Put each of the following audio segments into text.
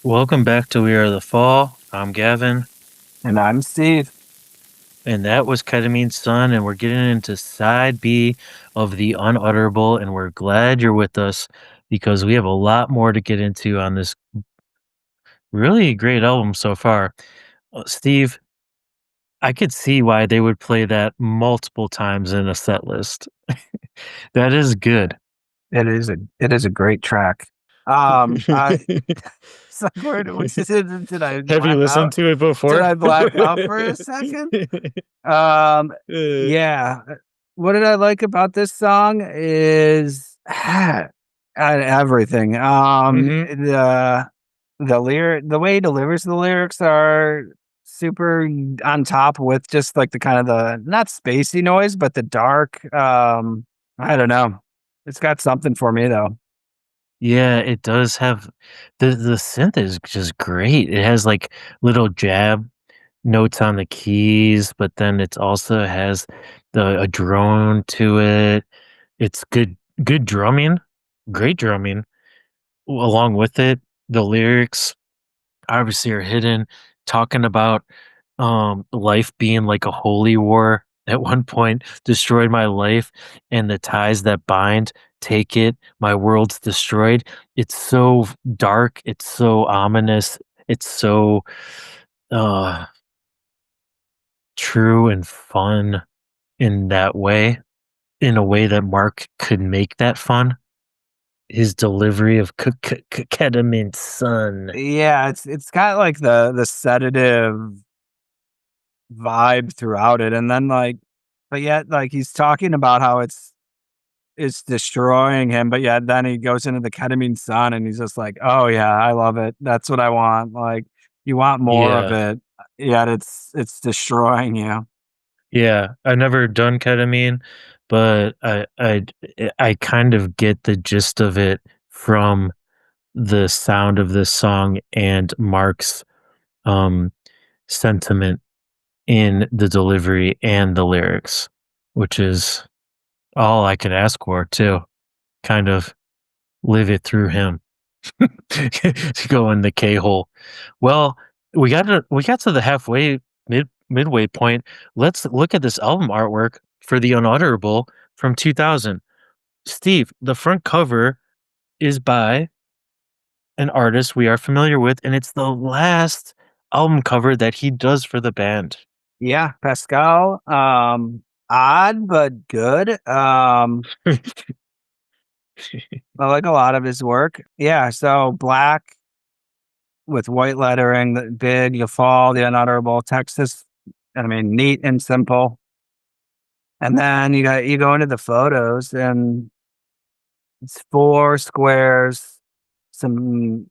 Welcome back to We Are the Fall. I'm Gavin, And I'm Steve. and that was Ketamine Sun, and we're getting into side B of the Unutterable, and we're glad you're with us because we have a lot more to get into on this really great album so far. Steve, I could see why they would play that multiple times in a set list. That is good. It is a great track. I it's like did I Have you black listened out? to it Did before? I black out for a second? Um, yeah. What did I like about this song is everything. Hmm. The way he delivers the lyrics are super on top with just like the kind of the not spacey noise, but the dark. I don't know. It's got something for me though. Yeah, it does have the synth is just great. It has like little jab notes on the keys, but then it also has a drone to it. It's good drumming, great drumming. Along with it, the lyrics obviously are hidden, talking about life being like a holy war at one point, destroyed my life and the ties that bind, take it, my world's destroyed. It's so dark, it's so ominous, it's so uh true and fun in that way, in a way that Mark could make that fun. His delivery of Ketamine Sun. Yeah, it's got like the sedative vibe throughout it, and then but yet like he's talking about how it's destroying him, but yet then he goes into the ketamine sun and he's just like, "Oh yeah, I love it. That's what I want." Like you want more of Yeah. it, yet it's destroying you. Yeah, I've never done ketamine, but I kind of get the gist of it from the sound of this song and Mark's um sentiment in the delivery and the lyrics, which is all I could ask for too. Kind of live it through him. To go in the K hole. Well, we got to the halfway midway point. Let's look at this album artwork for The Unutterable from 2000. Steve, the front cover is by an artist we are familiar with, and it's the last album cover that he does for the band. Yeah, Pascal. Odd but good. I like a lot of his work. Yeah, so black with white lettering, the big, you fall, the unutterable, Texas. I mean, neat and simple. And then you go into the photos and it's four squares, some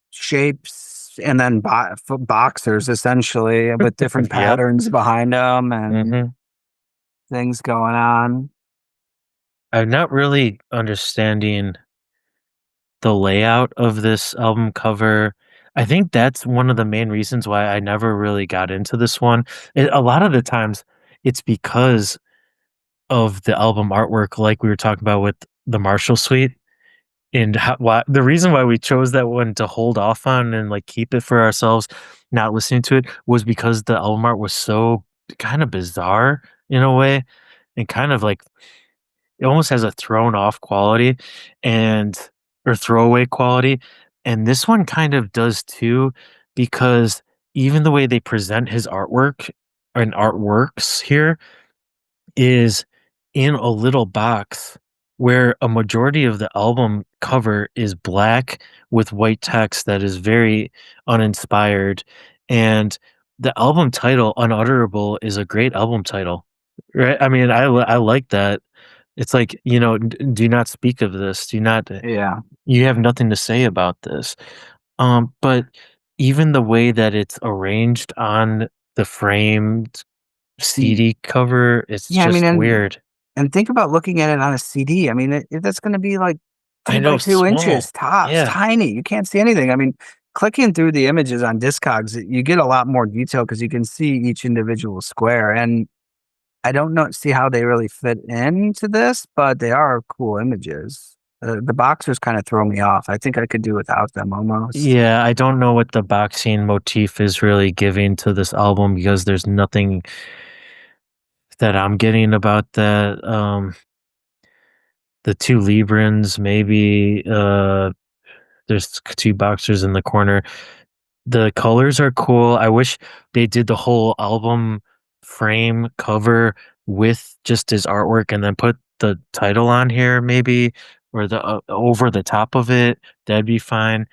shapes, and then boxers essentially with different Yep. patterns behind them and Hmm. things going on. I'm not really understanding the layout of this album cover. I think that's one of the main reasons why I never really got into this one. A lot of the times, it's because of the album artwork, like we were talking about with the Marshall Suite, and why the reason why we chose that one to hold off on and like keep it for ourselves, not listening to it, was because the album art was so kind of bizarre in a way, and kind of like it almost has a thrown off quality and or throwaway quality, and this one kind of does too, because even the way they present his artwork and artworks here is in a little box where a majority of the album cover is black with white text that is very uninspired, and the album title, Unutterable, is a great album title, right? I mean, I like that. It's like, "Do not speak of this, do not Yeah. you have nothing to say about this." But even the way that it's arranged on the framed Y- CD cover, it's Yeah, I mean, just weird. and think about looking at it on a CD. I mean, that's going to be like I two by know, 2 inches small. tops, Yeah. tiny. You can't see anything. I mean, clicking through the images on Discogs, you get a lot more detail because you can see each individual square. And I don't know see how they really fit into this, but they are cool images. The boxers kind of throw me off. I think I could do without them almost. Yeah, I don't know what the boxing motif is really giving to this album because there's nothing that I'm getting about that. The two Librans, maybe there's two boxers in the corner. The colors are cool. I wish they did the whole album frame cover with just his artwork and then put the title on here maybe or the over the top of it. That'd be fine.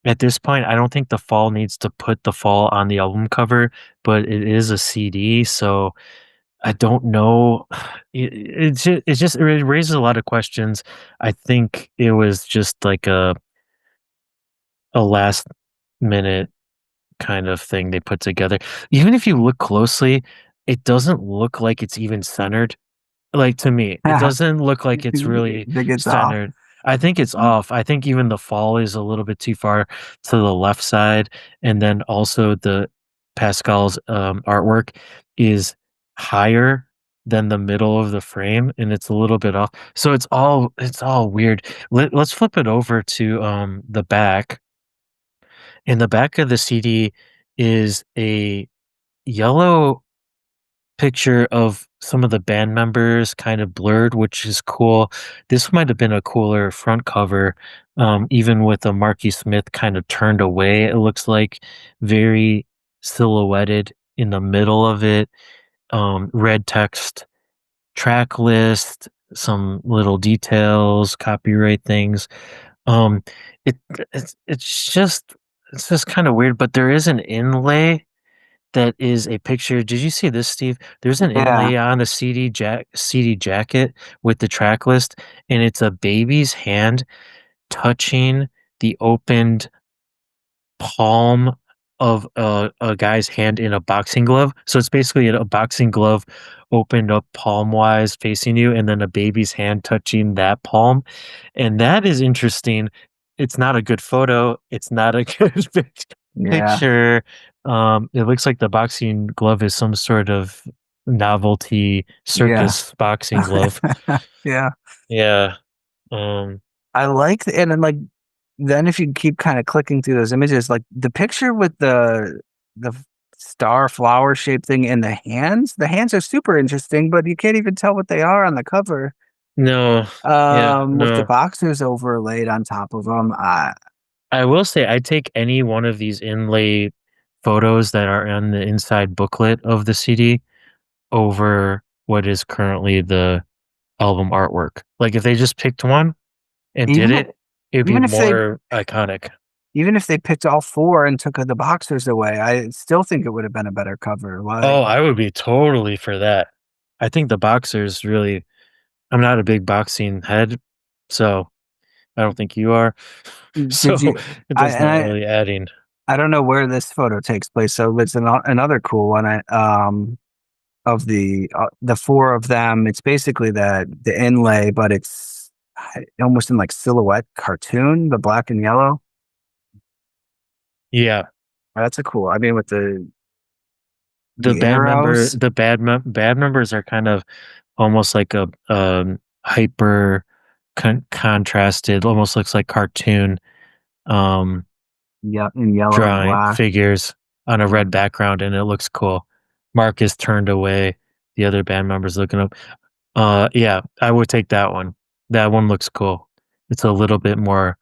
At this point, I don't think The Fall needs to put The Fall on the album cover, but it is a CD, so I don't know. It raises a lot of questions. I think it was just like a last minute kind of thing they put together. Even if you look closely, it doesn't look like it's even centered. Like, to me, it I doesn't look like it's really think it's off. centered. I think it's off. I think even the fall is a little bit too far to the left side, and then also the Pascal's, artwork is higher than the middle of the frame, and it's a little bit off. So it's all weird. Let's flip it over to, the back. In the back of the CD is a yellow picture of some of the band members kind of blurred, which is cool. This might have been a cooler front cover, even with a Marky Smith kind of turned away. It looks like very silhouetted in the middle of it. Red text, track list, some little details, copyright things. Um, it it's just kind of weird, but there is an inlay that is a picture. Did you see this, Steve? There's an Yeah, inlay on the CD jacket with the track list, and it's a baby's hand touching the opened palm of a guy's hand in a boxing glove. So it's basically a boxing glove opened up palm-wise facing you, and then a baby's hand touching that palm, and that is interesting. It's not a good photo. It's not a good yeah, picture. It looks like the boxing glove is some sort of novelty yeah, circus boxing glove. yeah. Yeah. Um, I like, and then like, then if you keep kind of clicking through those images, like the picture with the star flower shaped thing in the hands are super interesting, but you can't even tell what they are on the cover. no. Yeah, With the no. boxers overlaid on top of them. I will say I take any one of these inlay photos that are on the inside booklet of the CD over what is currently the album artwork. Like, if they just picked one and did Even if, it, it'd be even if they more iconic. even if they picked all four and took the boxers away, I still think it would have been a better cover. Oh, Like, I would be totally for that. I think the boxers really I'm not a big boxing head, so I don't think you are. did So you? that's not really I adding. I don't know where this photo takes place. So it's another cool one. Of the four of them, it's basically the inlay, but it's almost in like silhouette cartoon, the black and yellow. Yeah. That's a cool. I mean, with The the arrows. bad members are kind of almost like a, hyper contrasted, almost looks like cartoon, um, Yeah, in yellow and drawing black. figures on a red background, and it looks cool. Mark is turned away, the other band members looking up. Yeah, I would take that one. That one looks cool. It's a little bit more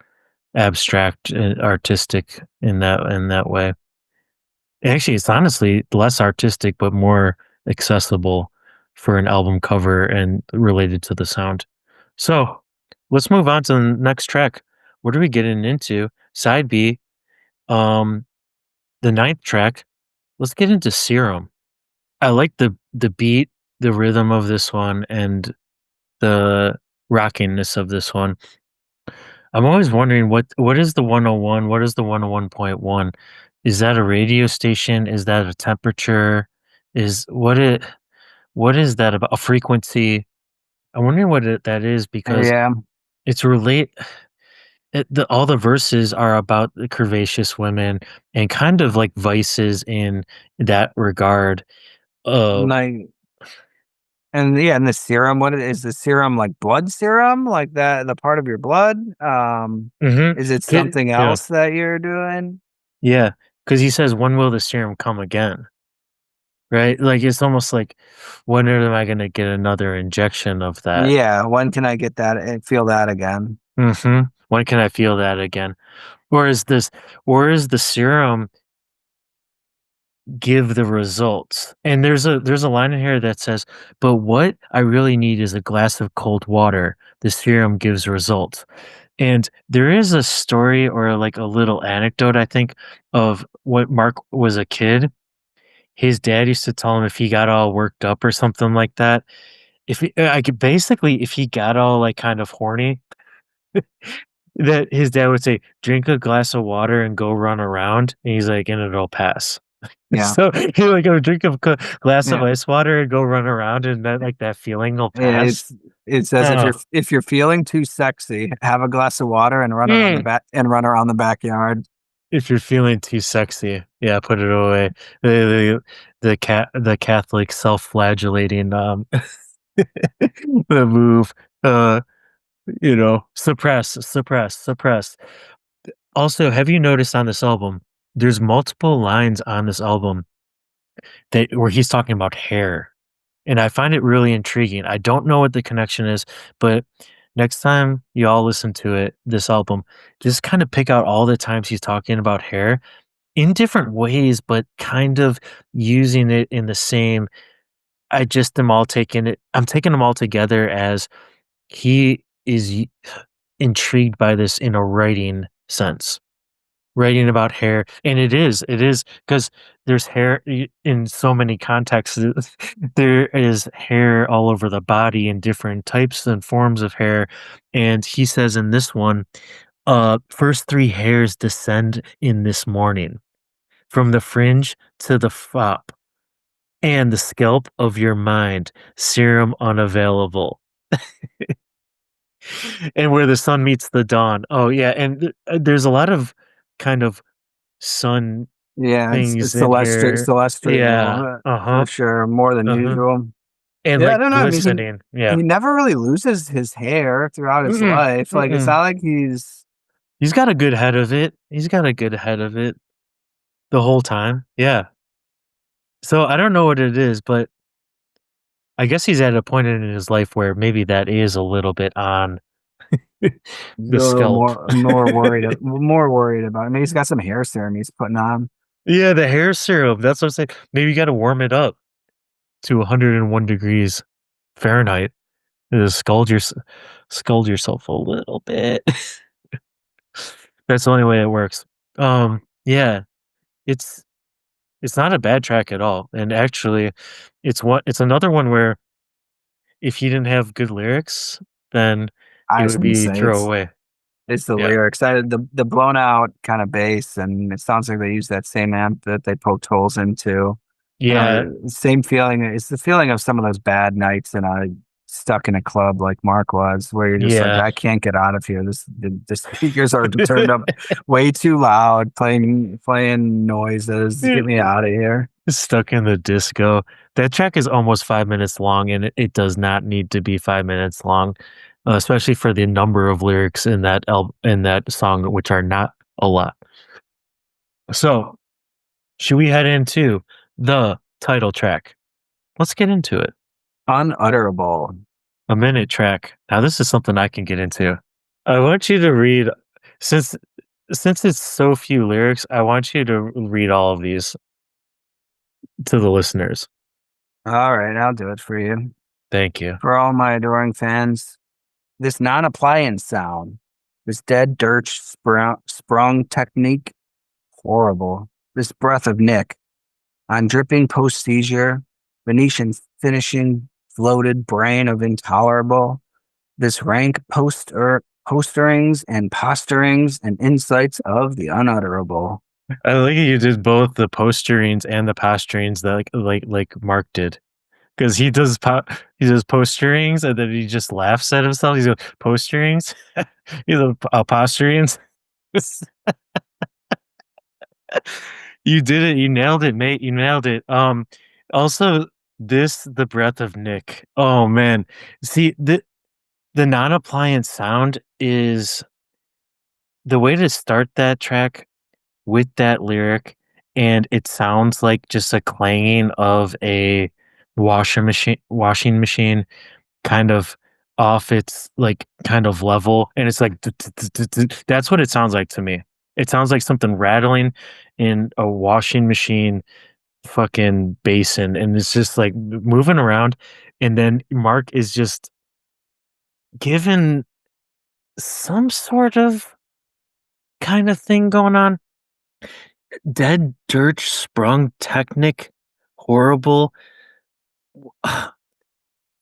abstract and artistic in that way. Actually, it's honestly less artistic, but more accessible for an album cover and related to the sound. So let's move on to the next track. What are we getting into? Side B, um, the ninth track. Let's get into Serum. I like the beat, the rhythm of this one, and the rockiness of this one. I'm always wondering what is the 101? What is the 101.1? Is that a radio station? Is that a temperature? Is what is that about? A frequency? I'm wondering that is because Yeah, it's all the verses are about the curvaceous women and kind of like vices in that regard. Uh like, And yeah, and the serum, what is the serum, like blood serum? Like that, the part of your blood? Mhm. Is it K something Yeah, else that you're doing? yeah, because he says, "When will the serum come again?" Right? Like, it's almost like, when am I gonna get another injection of that? Yeah, when can I get that and feel that again? Mhm. When can I feel that again? Or is this or is the serum give the results? And there's a line in here that says, "But what I really need is a glass of cold water. The serum gives results." And there is a story or, like, a little anecdote, I think, of what Mark was a kid. His dad used to tell him if he got all worked up or something like that, if he I could basically, if he got all, like, kind of horny, that his dad would say, "Drink a glass of water and go run around," and he's like, "And it'll pass." Yeah, So, he like, "Go drink a glass of yeah, ice water and go run around, and that, like, that feeling will yeah. pass." It says Oh. if you're feeling too sexy, have a glass of water and Mm. run around the backyard. If you're feeling too sexy, yeah, put it away. The Catholic self-flagellating, the move, uh, suppress, suppress, suppress. Also, have you noticed on this album, there's multiple lines on this album that where he's talking about hair, and I find it really intriguing. I don't know what the connection is, but next time you all listen to it, this album, just kind of pick out all the times he's talking about hair in different ways, but kind of using it in the same. I just am all taking it. I'm taking them all together as he is intrigued by this in a writing sense. Writing about hair, and it is because there's hair in so many contexts. There is hair all over the body in different types and forms of hair, and he says in this one, first three hairs descend in this morning, from the fringe to the fop, and the scalp of your mind, serum unavailable, and where the sun meets the dawn. Oh yeah, and there's a lot of kind of sun Yeah, things it's in here. celestial, Yeah. for Uh-huh. sure, more than Uh-huh. usual. And, Yeah, I like, don't know. I mean, glistening. Yeah. he never really loses his hair throughout his Mm-mm. life. Like, it's Mm-mm. not like he's He's got a good head of it. He's got a good head of it the whole time. Yeah. So, I don't know what it is, but I guess he's at a point in his life where maybe that is a little bit on he's a the little scalp. more worried about. I mean, he's got some hair serum he's putting on. Yeah, the hair serum, that's what I'm saying. Maybe you gotta warm it up to 101 degrees Fahrenheit. Just scald yourself a little bit. That's the only way it works. Yeah, it's it's not a bad track at all, and actually, it's another one where if he didn't have good lyrics, then I it was would gonna be say throwaway. it's the Yeah. lyrics. The blown out kind of bass, and it sounds like they use that same amp that they poked holes into. Yeah, Same feeling. It's the feeling of some of those bad nights in a stuck in a club like Mark was, where you're just like, yeah. I can't get out of here. The speakers are turned up way too loud, playing noises. Get me out of here. Stuck in the disco. That track is almost 5 minutes long, and it does not need to be 5 minutes long, especially for the number of lyrics in that song, which are not a lot. So, should we head into the title track? Let's get into it. Unutterable. A minute track. Now, this is something I can get into. I want you to read, since it's so few lyrics, I want you to read all of these to the listeners. All right, I'll do it for you. Thank you. For all my adoring fans, this non-appliance sound, this dead dirt sprung technique, horrible. This breath of Nick, on dripping post seizure, Venetian finishing, floated brain of intolerable, this rank posterings and posturings and insights of the unutterable. I like how you did both the posturings and the posturings that like Mark did. Because he does posturings and then he just laughs at himself. He's goes posturings. He's a posturings. You did it. You nailed it, mate. You nailed it. Also, This the breath of Nick. Oh man. See, the non-appliance sound is the way to start that track with that lyric, and it sounds like just a clanging of a washing machine kind of off its like kind of level, and it's like that's what it sounds like to me. It sounds like something rattling in a washing machine fucking basin, and it's just like moving around, and then Mark is just given some sort of kind of thing going on. Dead dirt sprung technic, horrible.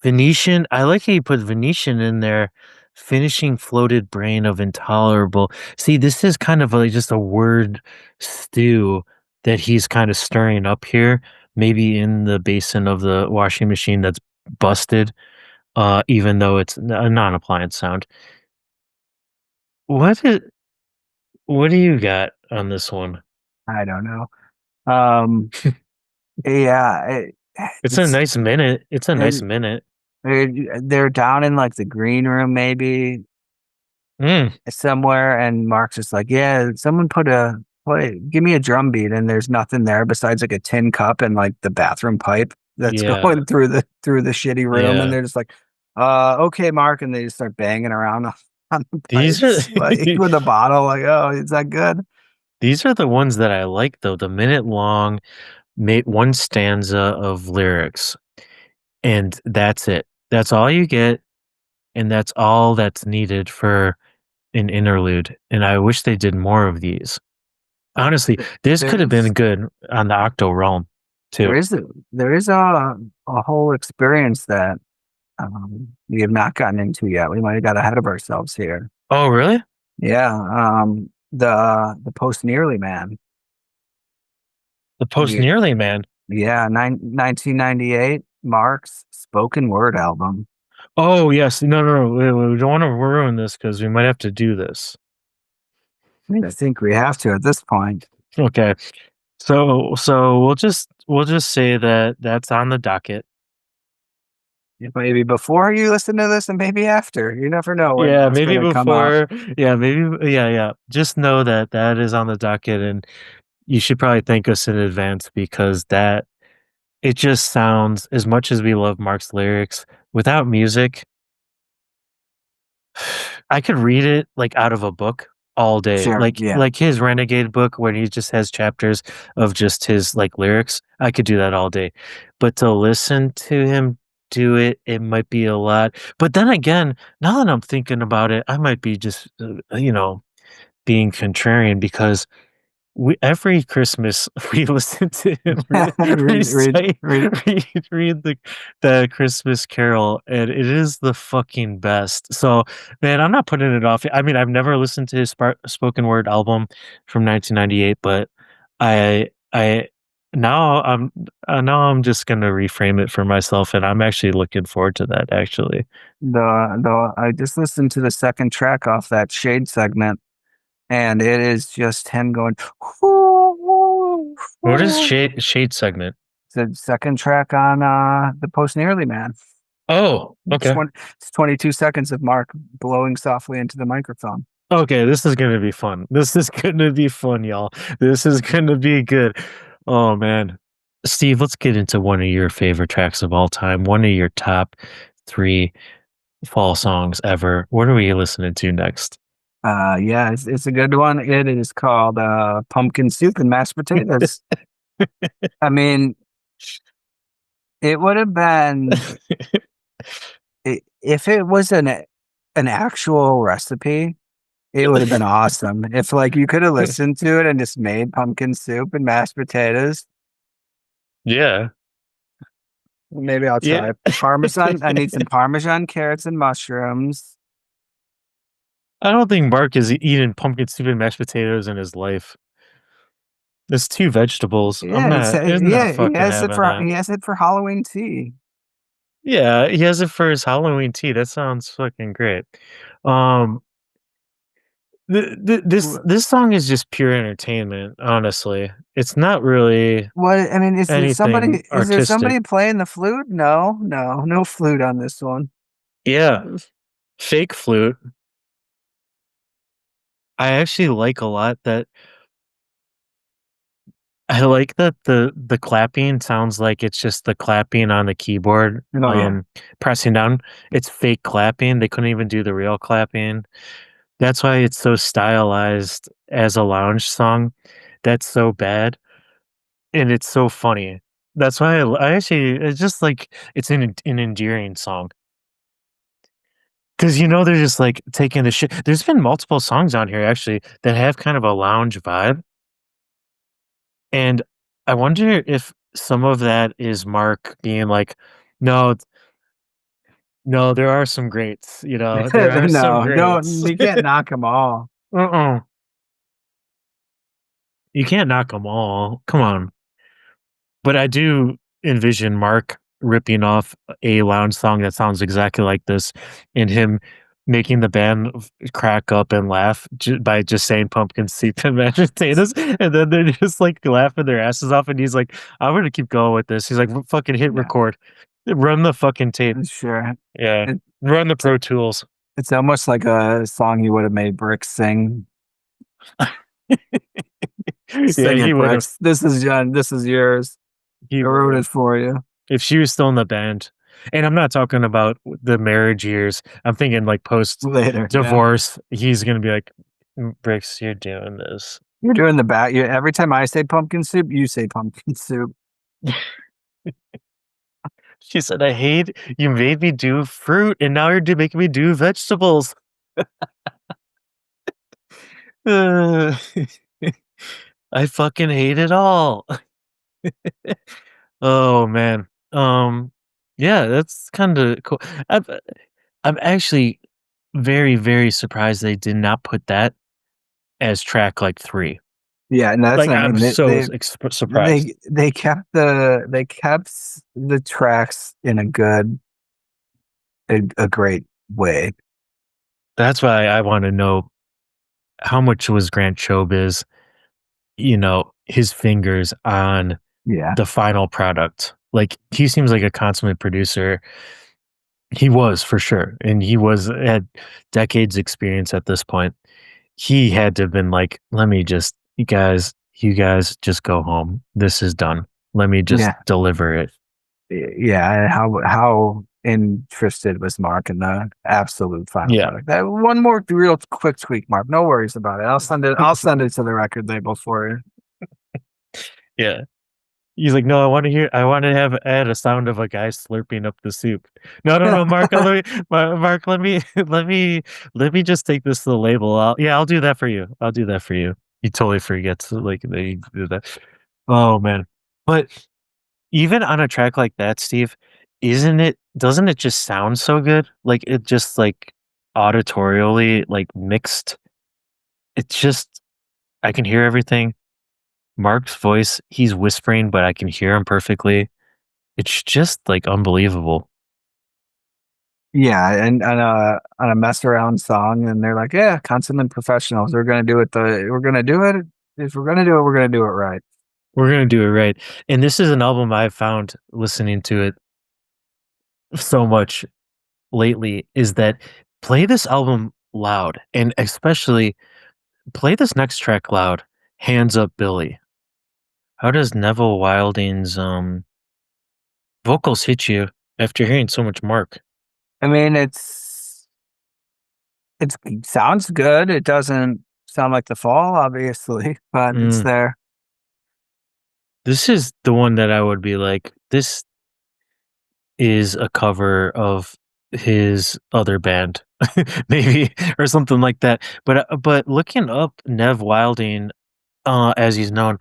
Venetian, I like how you put Venetian in there. Finishing floated brain of intolerable. See, this is kind of like just a word stew that he's kind of stirring up here, maybe in the basin of the washing machine that's busted, even though it's a non-appliance sound. What is, what do you got on this one? I don't know. Um, yeah, It's a it's nice minute. It's a nice it, minute. they're down in like the green room maybe Mm, somewhere, and Mark's just like, yeah, someone give me a drum beat, and there's nothing there besides like a tin cup and like the bathroom pipe that's yeah, going through the shitty room, and yeah. they're just like, okay, Mark, and they just start banging around on the These are pipes like with a bottle, like, oh, is that good? these are the ones that I like though. The minute long, made one stanza of lyrics, and that's it. That's all you get, and that's all that's needed for an interlude. And I wish they did more of these. Honestly, this could have been There's good on the Octo Realm there too. is a, there is a whole experience that we have not gotten into yet. We might have got ahead of ourselves here. Oh, really? Yeah, the post nearly man. The Post We Nearly Man. Yeah, 1998 Mark's spoken word album. Oh, yes. No, no, no. We don't want to ruin this because we might have to do this. I mean, I think we have to at this point. Okay. So we'll just say that that's on the docket. Maybe before you listen to this and maybe after. You never know when Yeah, that's going maybe to come out. before. Yeah, maybe. Yeah, yeah. Just know that that is on the docket, and you should probably thank us in advance because that it just sounds as much as we love Mark's lyrics without music. I could read it like out of a book all day. Sure. Yeah. Like his Renegade book where he just has chapters of just his like lyrics. I could do that all day. But to listen to him do it, it might be a lot. But then again, now that I'm thinking about it, I might be just being contrarian because we every Christmas we listen to him recite Read. read the Christmas Carol, and it is the fucking best. So, man, I'm not putting it off. I mean, I've never listened to his spoken word album from 1998, but I now I'm just gonna reframe it for myself, and I'm actually looking forward to that. Actually, I just listened to the second track off that Shade segment, and it is just him going. what is Shade segment? The second track on the post nearly man. Oh, It's, okay. 20, it's 22 seconds of Mark blowing softly into the microphone. Okay, this is gonna be fun. This is gonna be fun, y'all. This is gonna be good. Oh man. Steve, let's get into one of your favorite tracks of all time, one of your top three fall songs ever. What are we listening to next? Yeah, it's a good one. It is called Pumpkin Soup and Mashed Potatoes. I mean, it would have been if it was an actual recipe, it would have been awesome. If like you could have listened to it and just made pumpkin soup and mashed potatoes. Yeah. Maybe I'll Yeah. try Parmesan. I need some Parmesan carrots and mushrooms. I don't think Mark is eating pumpkin soup and mashed potatoes in his life. There's two vegetables. I'm not fucking having that. He has it for Halloween tea. Yeah, he has it for his Halloween tea. That sounds fucking great. Um, This song is just pure entertainment, honestly. It's not really What I mean, anything is there artistic. somebody playing the flute? No, no, no flute on this one. Yeah, fake flute. I actually like a lot that I like that the clapping sounds like it's just the clapping on the keyboard, Oh yeah. pressing down. It's fake clapping. They couldn't even do the real clapping. That's why it's so stylized as a lounge song. That's so bad, and it's so funny. That's why I actually it's just like it's an endearing song. 'Cause, they're just, like, taking the shit there's been multiple songs on here actually that have kind of a lounge vibe, and I wonder if some of that is Mark being like, "No, no, there are some greats, there are some No, greats." don't, you can't knock them all. Uh-uh. You can't knock them all, come on. But I do envision Mark ripping off a lounge song that sounds exactly like this, and him making the band crack up and laugh by just saying pumpkin soup and mashed potatoes, and then they're just like laughing their asses off, and he's like, "I'm gonna keep going with this." He's like, Fucking hit Yeah, record, run the fucking tape, sure. yeah, It, run the it's, Pro Tools." it's almost like a song you would have made Bricks sing. Yeah, Sing he it, would have. Bricks. This is John. This is yours. He I would wrote it have. for you. If she was still in the band, and I'm not talking about the marriage years, I'm thinking like Later. Yeah. post-divorce, he's gonna be like, Bricks, you're doing this." You're doing the bat. You, every time I say pumpkin soup, you say pumpkin soup. She said, "I hate you made me do fruit, and now you're making me do vegetables." Uh, I fucking hate it all. Oh, man. Yeah, that's kinda cool. I'm I'm actually very, very surprised they did not put that as track, like, 3. Yeah, and that's Like, what I I'm mean. so surprised. They kept the tracks in a great way. That's why I wanna know how much was Grant Showbiz, his fingers on Yeah. the final product. Like, he seems like a consummate producer. He was, for sure, and he had decades experience at this point. He had to have been like, "Let me just you guys just go home. This is done. Let me just Yeah. deliver it." Yeah, and how interested was Mark in the absolute final Yeah. product? That one more real quick tweak, Mark. No worries about it. I'll send it. I'll send it to the record label for you Yeah. He's like, "No, I wanna have add a sound of a guy slurping up the soup." "No, no, no, Mark, Mark, let me let me just take this to the label. I'll do that for you. I'll do that for you." He totally forgets, like, they do that. Oh, man. But even on a track like that, Steve, doesn't it just sound so good? Like, it just, like, auditorially, like, mixed. It's just I can hear everything. Mark's voice, he's whispering, but I can hear him perfectly. It's just, like, unbelievable. Yeah, and on a mess around song, and they're like, "Yeah, consummate professionals. We're gonna do it. If we're gonna do it, we're gonna do it right." We're gonna do it right, and this is an album I've found listening to it so much lately, is that play this album loud, and especially play this next track loud, "Hands Up Billy." How does Neville Wilding's, vocals hit you after hearing so much Mark? I mean, it sounds good. It doesn't sound like the fall, obviously, but it's Mm, there. this is the one that I would be like, "This is a cover of his other band," maybe, or something like that. But looking up Nev Wilding, as he's known,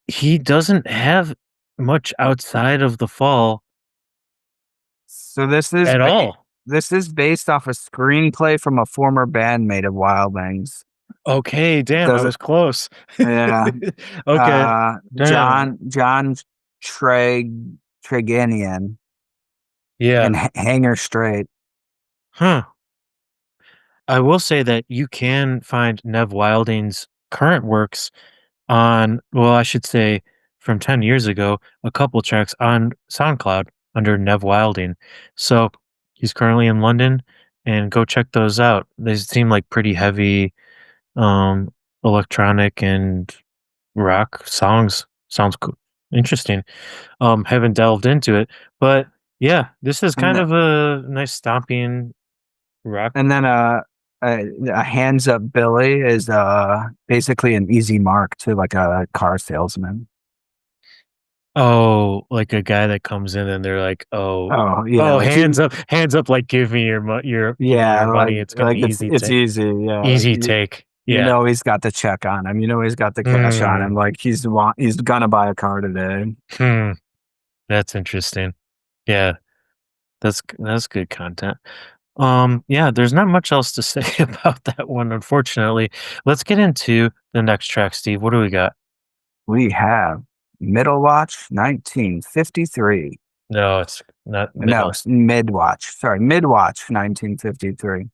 he doesn't have much outside of The Fall So at all. this is based off a screenplay from a former bandmate of Wildlings. Okay, damn, I Does it? was close. Yeah. Okay, damn. John Treganian Yeah. and Hanger Straight. Huh. I will say that you can find Nev Wilding's current works on, well, I should say from 10 years ago, a couple tracks on SoundCloud under Nev Wilding. So he's currently in London, and go check those out. They seem like pretty heavy um electronic and rock songs. Sounds cool. Interesting. Haven't delved into it, but yeah, this is And kind th- of a nice stomping rock. and then a hands up Billy is basically an easy mark to like a car salesman. Oh, like a guy that comes in and they're like, "Oh, Oh yeah, oh, like he hands up, like give me yeah, your money. It's gonna be easy it's take, easy. Yeah, like easy take." you Yeah. know he's got the check on him. You know he's got the cash on Mm, him. Like he's gonna buy a car today. hmm. That's interesting. Yeah, that's good content. Yeah, there's not much else to say about that one, unfortunately. Let's get into the next track, Steve. What do we got? We have Middle Watch 1953. No, it's not No, middle. it's Mid Watch. Sorry, Mid Watch 1953.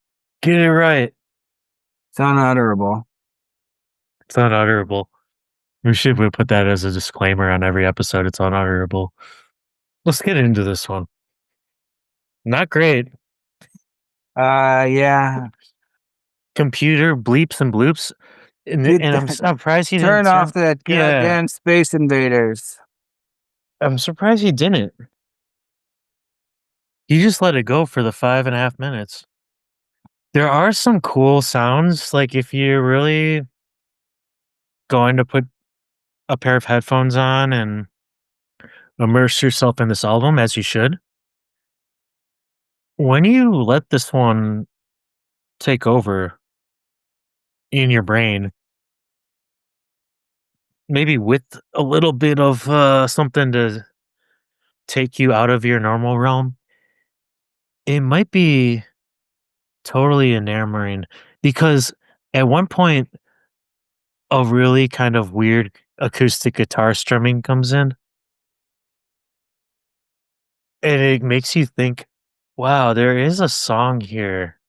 Get it right. It's unutterable. It's unutterable. We should put that as a disclaimer on every episode. It's unutterable. Let's get into this one. Not great. Yeah. Computer bleeps and bloops, Get and I'm that. surprised he didn't Turn off turn. that Yeah, goddamn Space Invaders. I'm surprised he didn't. He just let it go for the 5.5 minutes. There are some cool sounds, like if you're really going to put a pair of headphones on and immerse yourself in this album, as you should. When you let this one take over in your brain, maybe with a little bit of something to take you out of your normal realm, it might be totally enamoring because at one point, a really kind of weird acoustic guitar strumming comes in and it makes you think, wow, there is a song here.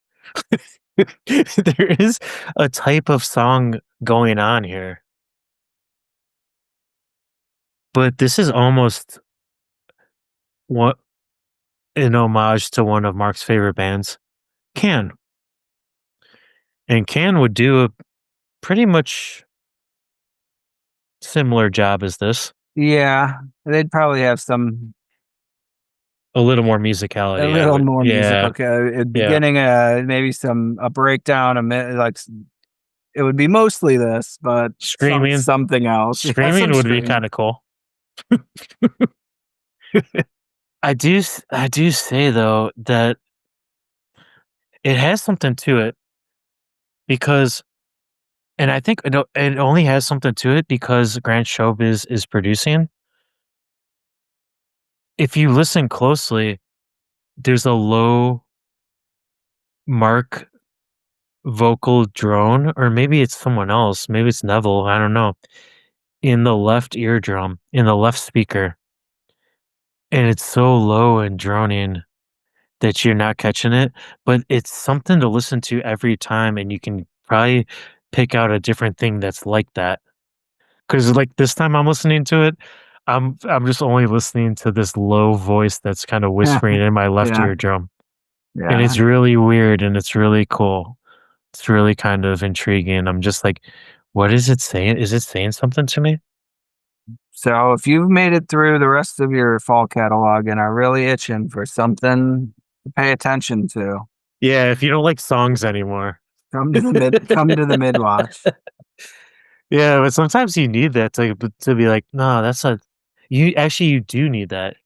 There is a type of song going on here, but this is almost what an homage to one of Mark's favorite bands, Can. And Can would do a pretty much similar job as this. Yeah, they'd probably have some A little more a musicality, I little would. more musical. Yeah, Okay, yeah. beginning, maybe some a breakdown, it would be mostly this, but Screaming, something else. Yeah, screaming some would be screaming. kind of cool. I do say though that it has something to it because, and I think it only has something to it because Grant Showbiz is producing. If you listen closely, there's a low Mark vocal drone, or maybe it's someone else. Maybe it's Neville. I don't know. In the left eardrum, in the left speaker, and it's so low and droning that you're not catching it, but it's something to listen to every time, and you can probably pick out a different thing that's like that. Because like, this time I'm listening to it, I'm just only listening to this low voice that's kinda whispering in my left Yeah, eardrum, and it's yeah. really weird, and it's really cool. It's really kind of intriguing. I'm just like, "What is it saying? Is it saying something to me?" So if you've made it through the rest of your fall catalog and are really itching for something to pay attention to, Yeah, if you don't like songs anymore. come to the mid watch. Yeah, but sometimes you need that to be like, "No, that's not." You do need that.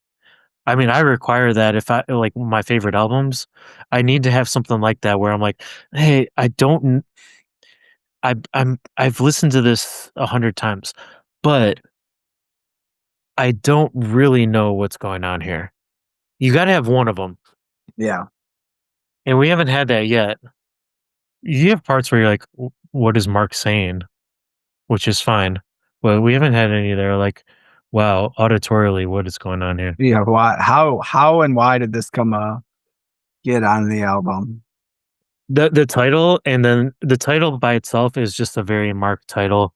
I mean, I require that if I like my favorite albums, I need to have something like that where I'm like, "Hey, I don't kn I've listened to this 100 times, but I don't really know what's going on here." You gotta have one of them, Yeah. and we haven't had that yet. You have parts where you're like, What is Mark saying?" Which is fine, but we haven't had any that are like, "Wow, auditorially, what is going on here?" Yeah. Why how and why did this come get on the album? The title, and then the title by itself is just a very marked title.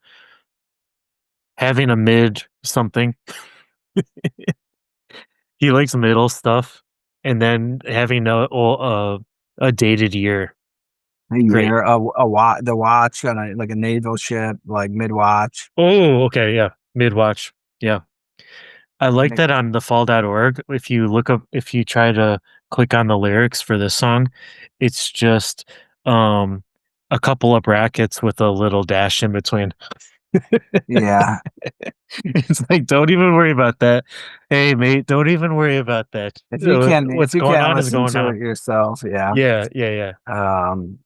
Having a mid something. He likes middle stuff, and then having a dated year. A Great. year, a watch, the watch on a like a naval ship, like mid watch. Oh, okay, yeah. Mid watch. Yeah. I like that on thefall.org. If you try to click on the lyrics for this song, it's just um a couple of brackets with a little dash in between. Yeah, It's like, don't even worry about that. Hey, mate, don't even worry about that. if What's you going can't on is listen going to on. it yourself, yeah. Yeah, yeah, yeah. Um,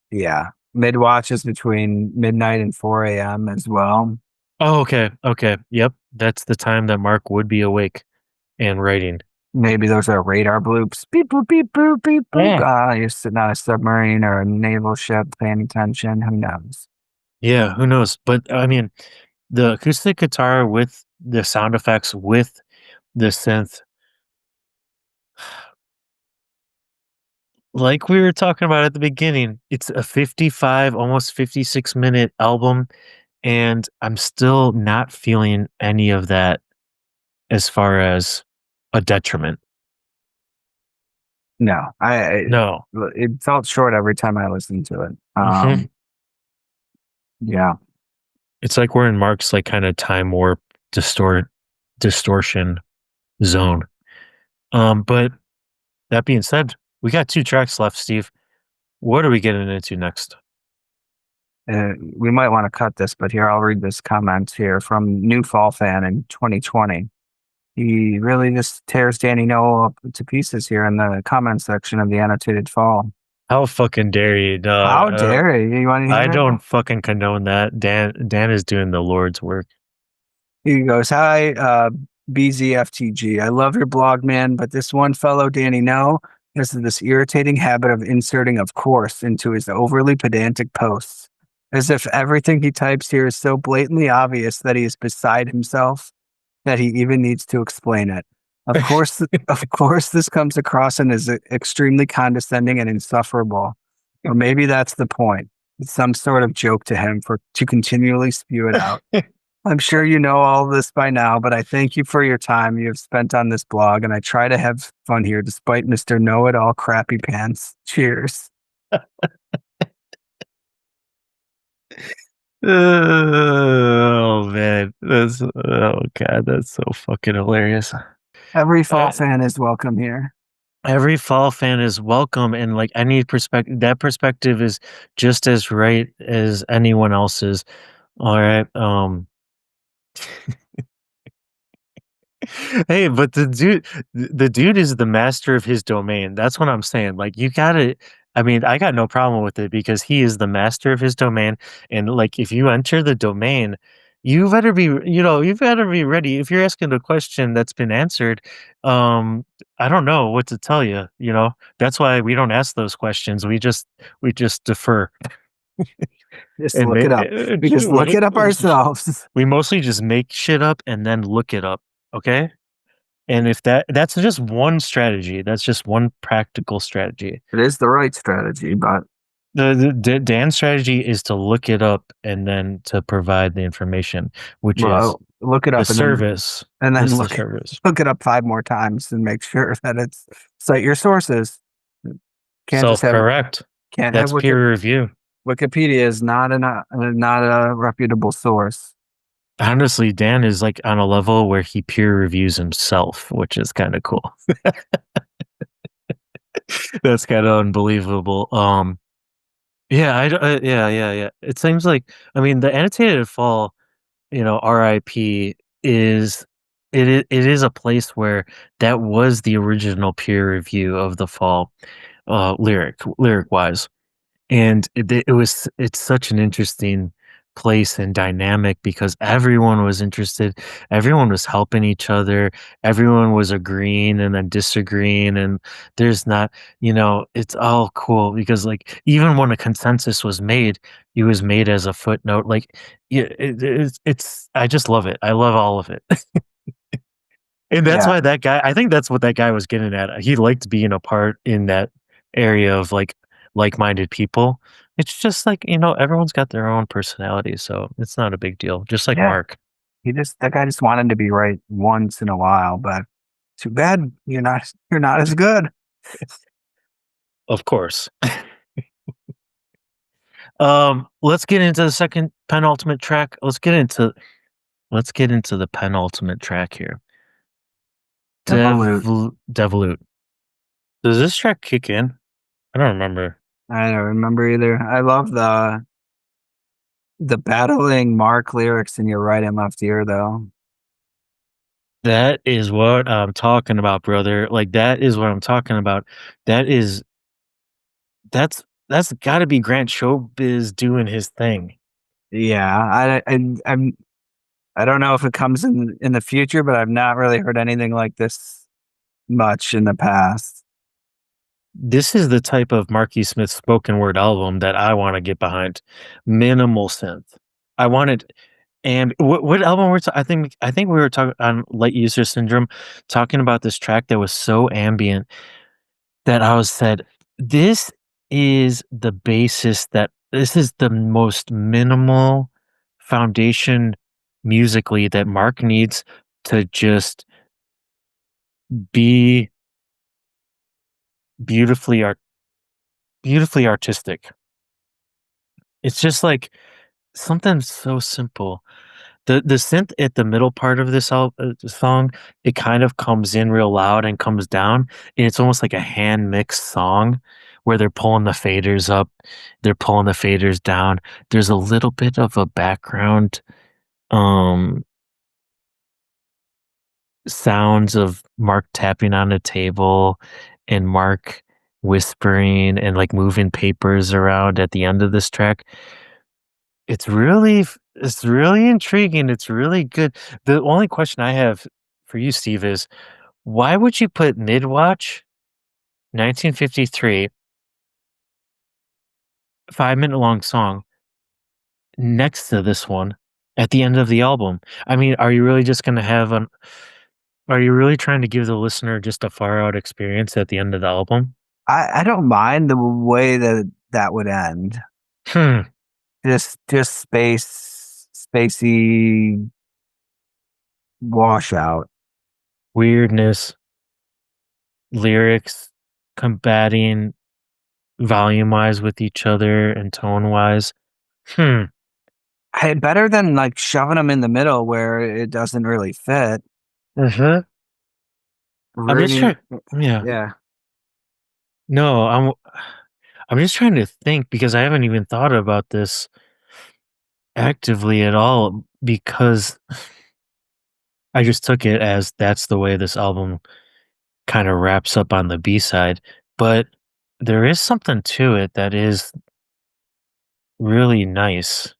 yeah. Mid watch is between midnight and 4 a.m. as well. Oh, okay, okay. Yep. That's the time that Mark would be awake and writing. Maybe those are radar bloops. Beep boop beep boop beep boop. Yeah. You're sitting on a submarine or a naval ship paying attention. Who knows? Yeah, who knows? But I mean, the acoustic guitar with the sound effects with the synth, like we were talking about at the beginning, it's a 55, almost 56-minute album, and I'm still not feeling any of that as far as a detriment. No, No. it felt short every time I listened to it. Hmm. Yeah, It's like we're in Mark's like kind of time warp distortion zone. But that being said, we got two tracks left, Steve. What are we getting into next? we might want to cut this, but here I'll read this comment here from New Fall Fan in 2020. He really just tears Danny Noel up to pieces here in the comment section of the annotated fall. How fucking dare you? No, How dare you? You want to I hear it? don't fucking condone that. Dan is doing the Lord's work. He goes, "Hi, BZFTG. I love your blog, man, but this one fellow, Danny No, has this irritating habit of inserting 'of course' into his overly pedantic posts, as if everything he types here is so blatantly obvious that he is beside himself that he even needs to explain it. Of course, this comes across and is extremely condescending and insufferable. Or maybe that's the point. It's some sort of joke to him for to continually spew it out. I'm sure you know all this by now, but I thank you for your time you have spent on this blog, and I try to have fun here despite Mr. Know-It-All Crappy Pants. Cheers." Oh man, that's oh god, that's so fucking hilarious. Every Uh, fall fan is welcome here. every fall fan is welcome, and like any perspective, that perspective is just as right as anyone else's. All right. Hey, but the dude is the master of his domain. That's what I'm saying. Like you gotta, I mean, I got no problem with it because he is the master of his domain. And like if you enter the domain, you better be ready. If you're asking a question that's been answered, um, I don't know what to tell you, you know. That's why we don't ask those questions. We just defer. Just And look it up. We just look it up ourselves. we mostly just make shit up and then look it up. Okay. And if that's just one strategy, that's just one practical strategy. It is the right strategy, but Dan's strategy is to look it up and then to provide the information, which is well, look it the up service. and then This is the service. look it up 5 more times and make sure that it's cite your sources. Can't just have Self-correct. can't have That's peer review. Wikipedia is not a reputable source. Honestly, Dan is like on a level where he peer reviews himself, which is kind of cool. That's kind of unbelievable. Yeah, yeah, yeah, yeah. It seems like, I mean, the annotated fall, RIP is it is a place where that was the original peer review of the fall, lyric wise, and it's such an interesting place and dynamic because everyone was interested, everyone was helping each other, everyone was agreeing and then disagreeing, and there's not, it's all cool because like even when a consensus was made, it was made as a footnote. Like, yeah, it's I just love it. I love all of it. And that's Yeah, why I think that's what that guy was getting at. He liked being a part in that area of like like-minded people. It's just like, everyone's got their own personality, so it's not a big deal. Just like Yeah, Mark, that guy just wanted to be right once in a while, but too bad you're not as good. of course. Let's get into the second penultimate track. Let's get into the penultimate track here. Devolute. Devolute. Does this track kick in? I don't remember. I don't remember either. I love the battling Mark lyrics in your right and left ear though. That is what I'm talking about, brother. Like that is what I'm talking about. That is that's got to be Grant Showbiz doing his thing. Yeah, I don't know if it comes in the future, but I've not really heard anything like this much in the past. This is the type of Marky Smith spoken word album that I want to get behind. Minimal synth. I wanted and what album I think we were talking on Light User Syndrome talking about this track that was so ambient that I was said, this is the basis that this is the most minimal foundation musically that Mark needs to just be beautifully art beautifully artistic. It's just like something so simple. The synth at the middle part of song, it kind of comes in real loud and comes down, and it's almost like a hand mixed song where they're pulling the faders up, they're pulling the faders down. There's a little bit of a background um sounds of Mark tapping on a table and Mark whispering and like moving papers around at the end of this track. It's really intriguing, it's really good. The only question I have for you, Steve, is why would you put Midwatch, 1953, 5-minute long song next to this one at the end of the album? I mean, are you really trying to give the listener just a far out experience at the end of the album? I don't mind the way that that would end. Hmm, Just spacey washout. weirdness, lyrics combating volume-wise with each other and tone-wise. Hmm. Hey, better than like shoving them in the middle where it doesn't really fit. Mhm. I'm just Ruining, trying yeah. yeah. No, I'm just trying to think because I haven't even thought about this actively at all because I just took it as that's the way this album kinda wraps up on the B-side, but there is something to it that is really nice.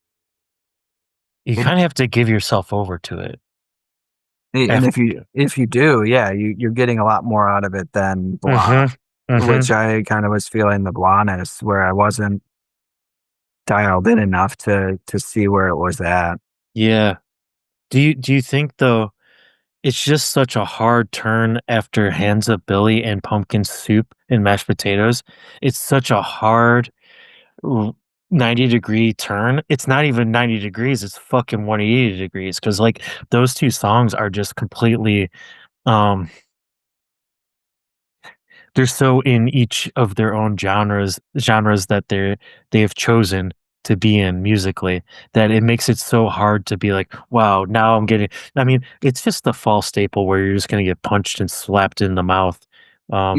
You It, kinda have to give yourself over to it. and Af if you do, yeah, you're getting a lot more out of it than blah, Mhm. which Mhm. I kind of was feeling the blahness where I wasn't dialed in enough to see where it was at. Yeah. Do you think, though, it's just such a hard turn after Hands Up Billy and Pumpkin Soup and Mashed Potatoes? It's such a hard r 90-degree turn. It's not even 90 degrees, it's fucking 180 degrees because like, those 2 songs are just completely, um they're so in each of their own genres that they've chosen to be in musically, that it makes it so hard to be like, "Wow, now I'm getting." I mean, it's just the fall staple where you're just gonna get punched and slapped in the mouth, Yeah,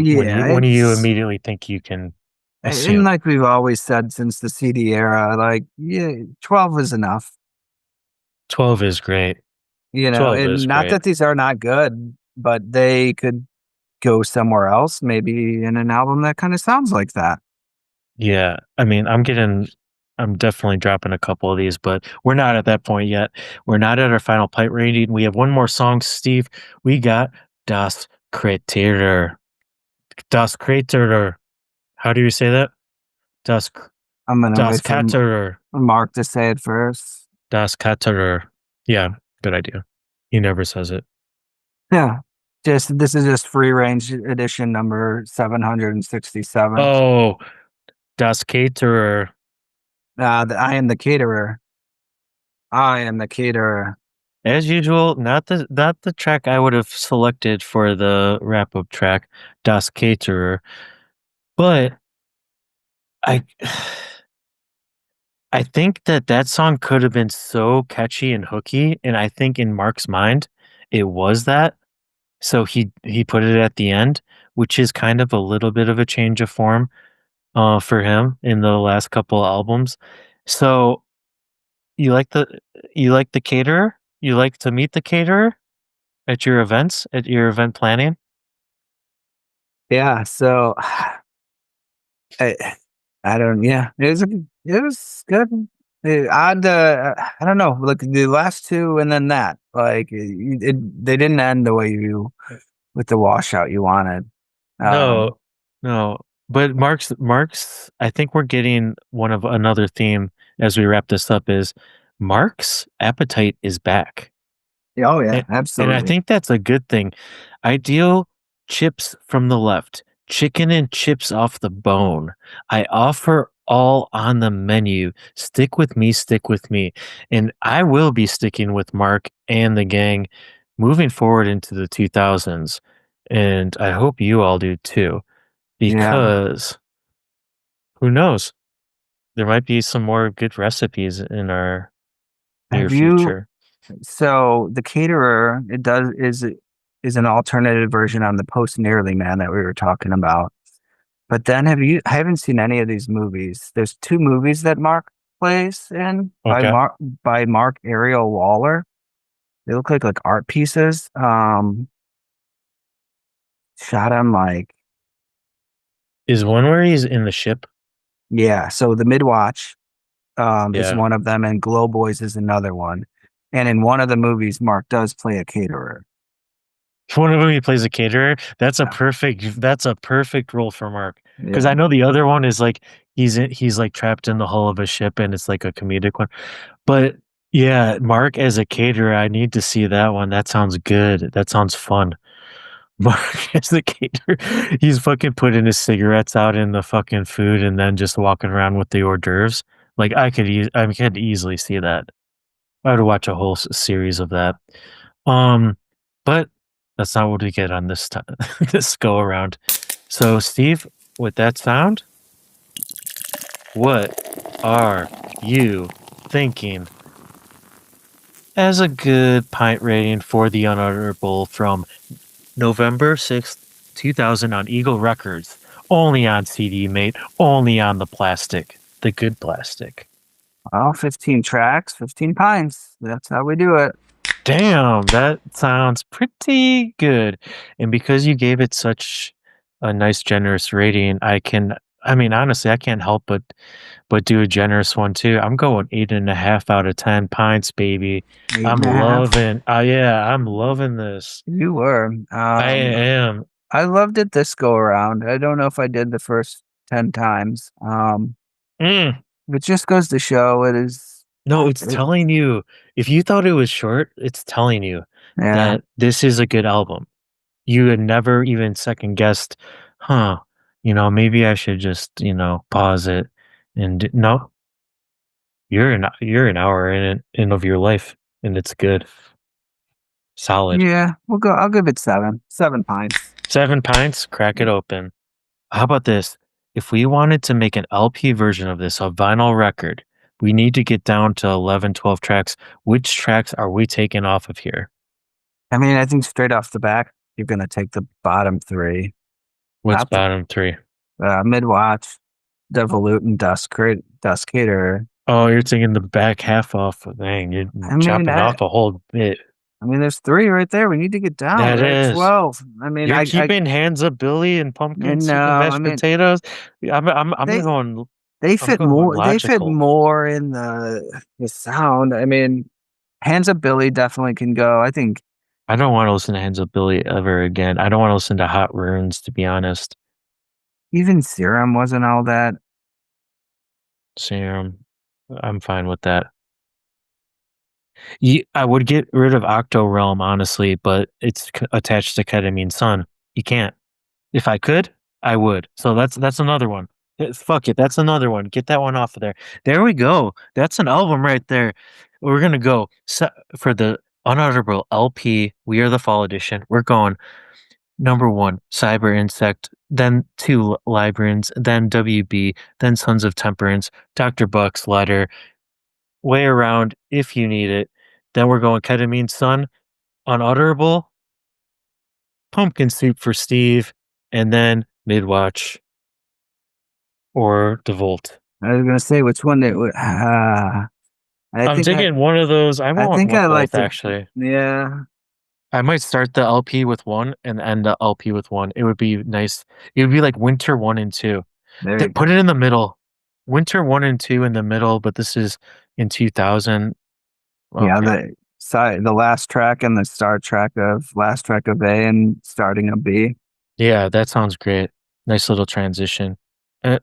when you it's immediately think you can and assume. like we've always said since the CD era, like yeah, 12 is enough. 12 is great. You know, 12 and is not great. that these are not good, but they could go somewhere else, maybe in an album that kind of sounds like that. Yeah, I mean, I'm definitely dropping a couple of these, but we're not at that point yet. We're not at our final pipe rating. We have one more song, Steve. We got Das Caterer. Das Caterer. How do you say that? Das I'm gonna Das wait for Caterer. Mark to say it first. Das Caterer. Yeah, good idea. He never says it. Yeah. Just this is just free range edition number 767. Oh, Das Caterer. I am the caterer. I am the caterer. As usual, not the track I would have selected for the wrap up track, Das Caterer. But I I think that that song could have been so catchy and hooky, and I think in Mark's mind, it was that. So he put it at the end, which is kind of a little bit of a change of form, for him in the last couple albums. So you like the you like the caterer? You like to meet the caterer at your events, at your event planning? Yeah. So I, I don't. Yeah, it was good. Odd. I don't know. Like the last two, and then that. Like they didn't end the way you with the washout you wanted. Um, No, no. But Mark's I think we're getting one of another theme as we wrap this up is Mark's appetite is back. yeah, oh yeah, And I absolutely. think that's a good thing. Ideal chips from the left, chicken and chips off the bone. I offer all on the menu. Stick with me, stick with me. And I will be sticking with Mark and the gang moving forward into the 2000s. And I hope you all do too, Yeah. because who knows? There might be some more good recipes in our near Have you? future. So the caterer it does is an alternative version on the post nearly man that we were talking about. But then I haven't seen any of these movies. There's two movies that Mark plays in Okay. By Mark Ariel Waller. They look like art pieces. Shot him like Is one where he's in the ship? yeah. So the Midwatch is Yeah. one of them, and Glow Boys is another one. And in one of the movies, Mark does play a caterer. One of them he plays a caterer. Yeah. That's a perfect role for Mark. Because I Yeah. know the other one is like he's like trapped in the hull of a ship and it's like a comedic one. But yeah, Mark as a caterer, I need to see that one. That sounds good. That sounds fun. Mark as the caterer, he's fucking putting his cigarettes out in the fucking food and then just walking around with the hors d'oeuvres. Like I could easily see that. I would watch a whole series of that. Um, but that's not what we get on this time, this go around. So, Steve, with that sound, what are you thinking as a good pint rating for the Unutterable from November 6th, 2000 on Eagle Records? Only on CD, mate. Only on the plastic, the good plastic. Well, 15 tracks, 15 pints. That's how we do it. Damn, that sounds pretty good. And because you gave it such a nice generous rating, I mean honestly, I can't help but do a generous one too. I'm going 8.5 out of 10 pints, baby. Eight I'm and a half. loving yeah, I'm loving this. You were. I am. I loved it this go around. I don't know if I did the first 10 times. Mm. It just goes to show it is, No, it's it, telling you if you thought it was short, it's telling you yeah. that this is a good album. You had never even second guessed, huh, maybe I should just, pause it no, you're an hour in it in of your life and it's good. Solid. Yeah, I'll give it seven. 7 pints. 7 pints, crack it open. How about this? If we wanted to make an LP version of this, a vinyl record, we need to get down to 11, 12 tracks. Which tracks are we taking off of here? I mean, I think straight off the back, you're going to take the bottom three. What's Top th bottom 3? Midwatch, Devolut, and Duskater. Oh, you're taking the back half off. Dang, you're I mean, chopping I, off a whole bit. I mean, there's three right there. We need to get down. That We're at is. 12. I mean, You're keeping Hands Up Billy and pumpkin no, soup and I mashed mean, potatoes. I'm they, going. they I'm fit going more. They fit logical. more in the sound. I mean, Hands Up Billy definitely can go. I think I don't want to listen to Hands Up Billy ever again. I don't want to listen to Hot Runes, to be honest. even Serum wasn't all that. Serum, I'm fine with that. I would get rid of Octo Realm, honestly, but it's attached to Ketamine Sun. You can't. If I could, I would. So that's another one. Fuck it. That's another one. Get that one off of there. There we go. That's an album right there. We're gonna go for the Unutterable LP. We Are the Fall edition. We're going number one, Cyber Insect, then two, Librans, then WB, then Sons of Temperance, Dr. Buck's Letter, Way Around, If You Need It. Then we're going Ketamine Sun, Unutterable, Pumpkin Soup for Steve, and then Midwatch or DeVolt. I was gonna say which one they would. I I'm think I taking one of those. I I want think I like both to. actually. Yeah, I might start the LP with one and end the LP with one. It would be nice. It would be like winter one and two. there you Put go. it in the middle. Winter one and two in the middle, but this is in 2000. Yeah, Okay. the last track and the start track of last track of A and starting of B. Yeah, that sounds great. Nice little transition.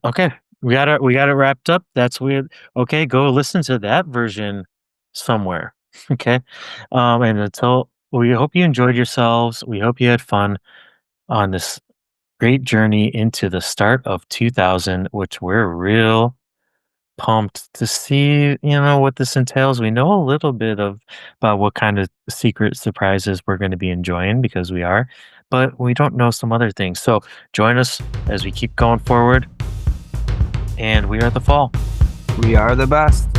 Okay, we got it wrapped up. That's weird. Okay, go listen to that version somewhere. Okay. And until we hope you enjoyed yourselves. We hope you had fun on this great journey into the start of 2000, which we're real pumped to see, what this entails. We know a little bit of about what kind of secret surprises we're going to be enjoying because we are, but we don't know some other things. So join us as we keep going forward, and we are the fall. We are the best.